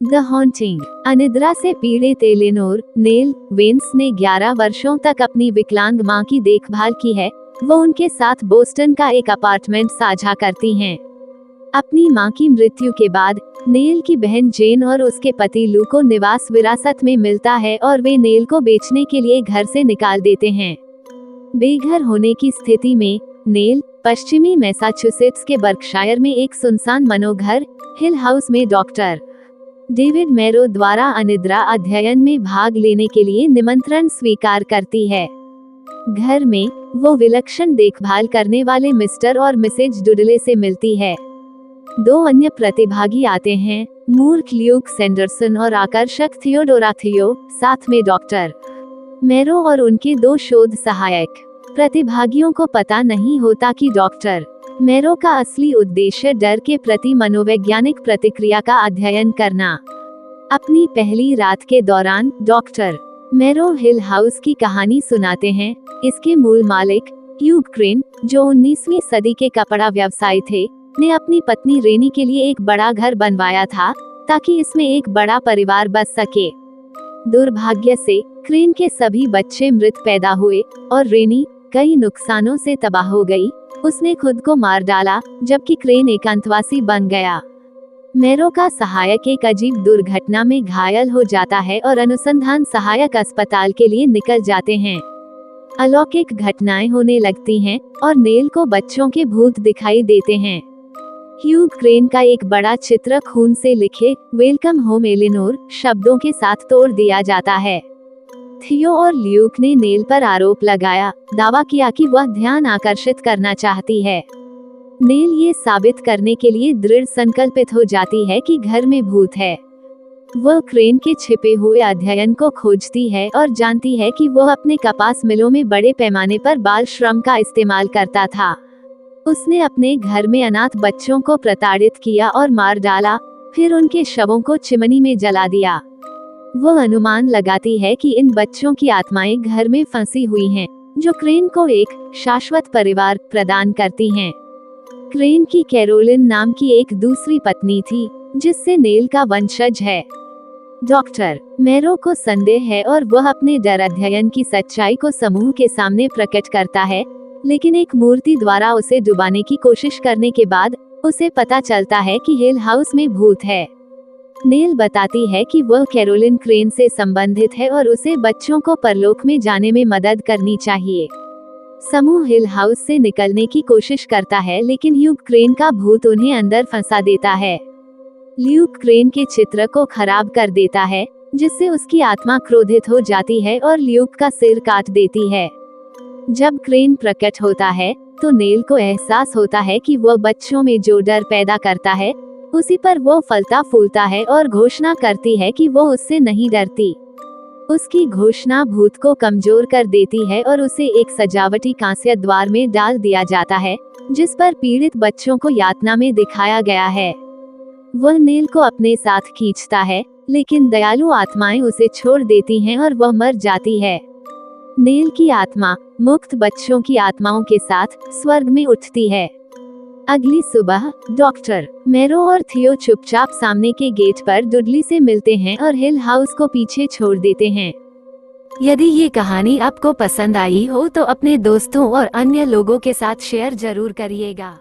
The haunting. अनिद्रा से पीड़ित एलेनोर नेल वेंस ने 11 वर्षों तक अपनी विकलांग मां की देखभाल की है। वो उनके साथ बोस्टन का एक अपार्टमेंट साझा करती हैं। अपनी मां की मृत्यु के बाद नेल की बहन जेन और उसके पति लू को निवास विरासत में मिलता है और वे नेल को बेचने के लिए घर से निकाल देते हैं। बेघर होने की स्थिति में नेल पश्चिमी मैसाचुसेट्स के बर्कशायर में एक सुनसान मनोघर हिल हाउस में डॉक्टर डेविड मैरो द्वारा अनिद्रा अध्ययन में भाग लेने के लिए निमंत्रण स्वीकार करती है। घर में वो विलक्षण देखभाल करने वाले मिस्टर और मिसेज डुडले से मिलती है। 2 अन्य प्रतिभागी आते हैं, मूर्ख ल्यूक सैंडरसन और आकर्षक थियोडोरा थियो, साथ में डॉक्टर मैरो और उनके 2 शोध सहायक। प्रतिभागियों को पता नहीं होता कि डॉक्टर मैरो का असली उद्देश्य डर के प्रति मनोवैज्ञानिक प्रतिक्रिया का अध्ययन करना। अपनी पहली रात के दौरान डॉक्टर मैरो हिल हाउस की कहानी सुनाते हैं। इसके मूल मालिक ह्यूग क्रेन, जो 19वीं सदी के कपड़ा व्यवसायी थे, ने अपनी पत्नी रेनी के लिए एक बड़ा घर बनवाया था ताकि इसमें एक बड़ा परिवार बस सके। दुर्भाग्य से क्रेन के सभी बच्चे मृत पैदा हुए और रेनी कई नुकसानों से तबाह हो गई। उसने खुद को मार डाला, जबकि क्रेन एकांतवासी बन गया। मैरो का सहायक एक अजीब दुर्घटना में घायल हो जाता है और अनुसंधान सहायक अस्पताल के लिए निकल जाते हैं। अलौकिक घटनाएं होने लगती हैं और नेल को बच्चों के भूत दिखाई देते हैं। ह्यूग क्रेन का एक बड़ा चित्र खून से लिखे वेलकम होम एलेनोर शब्दों के साथ तोड़ दिया जाता है। थियो और ल्यूक ने नेल पर आरोप लगाया, दावा किया कि वह ध्यान आकर्षित करना चाहती है। नेल ये साबित करने के लिए दृढ़ संकल्पित हो जाती है कि घर में भूत है। वह क्रेन के छिपे हुए अध्ययन को खोजती है और जानती है कि वह अपने कपास मिलों में बड़े पैमाने पर बाल श्रम का इस्तेमाल करता था। उसने अपने घर में अनाथ बच्चों को प्रताड़ित किया और मार डाला, फिर उनके शवों को चिमनी में जला दिया। वह अनुमान लगाती है कि इन बच्चों की आत्माएं घर में फंसी हुई हैं, जो क्रेन को एक शाश्वत परिवार प्रदान करती हैं। क्रेन की कैरोलिन नाम की एक दूसरी पत्नी थी, जिससे नेल का वंशज है। डॉक्टर मैरो को संदेह है और वह अपने डर अध्ययन की सच्चाई को समूह के सामने प्रकट करता है, लेकिन एक मूर्ति द्वारा उसे डुबाने की कोशिश करने के बाद उसे पता चलता है कि हिल हाउस में भूत है। नेल बताती है कि वह कैरोलिन क्रेन से संबंधित है और उसे बच्चों को परलोक में जाने में मदद करनी चाहिए। समूह हिल हाउस से निकलने की कोशिश करता है, लेकिन ह्यूग क्रेन का भूत उन्हें अंदर फंसा देता है। ल्यूक क्रेन के चित्र को खराब कर देता है, जिससे उसकी आत्मा क्रोधित हो जाती है और ल्यूक का सिर काट देती है। जब क्रेन प्रकट होता है तो नेल को एहसास होता है कि वह बच्चों में जो डर पैदा करता है उसी पर वो फलता फूलता है और घोषणा करती है कि वो उससे नहीं डरती। उसकी घोषणा भूत को कमजोर कर देती है और उसे एक सजावटी कांस्य द्वार में डाल दिया जाता है, जिस पर पीड़ित बच्चों को यातना में दिखाया गया है। वह नेल को अपने साथ खींचता है, लेकिन दयालु आत्माएं उसे छोड़ देती हैं और वह मर जाती है। नेल की आत्मा मुक्त बच्चों की आत्माओं के साथ स्वर्ग में उठती है। अगली सुबह डॉक्टर मैरो और थियो चुपचाप सामने के गेट पर डुडली से मिलते हैं और हिल हाउस को पीछे छोड़ देते हैं। यदि ये कहानी आपको पसंद आई हो तो अपने दोस्तों और अन्य लोगों के साथ शेयर जरूर करिएगा।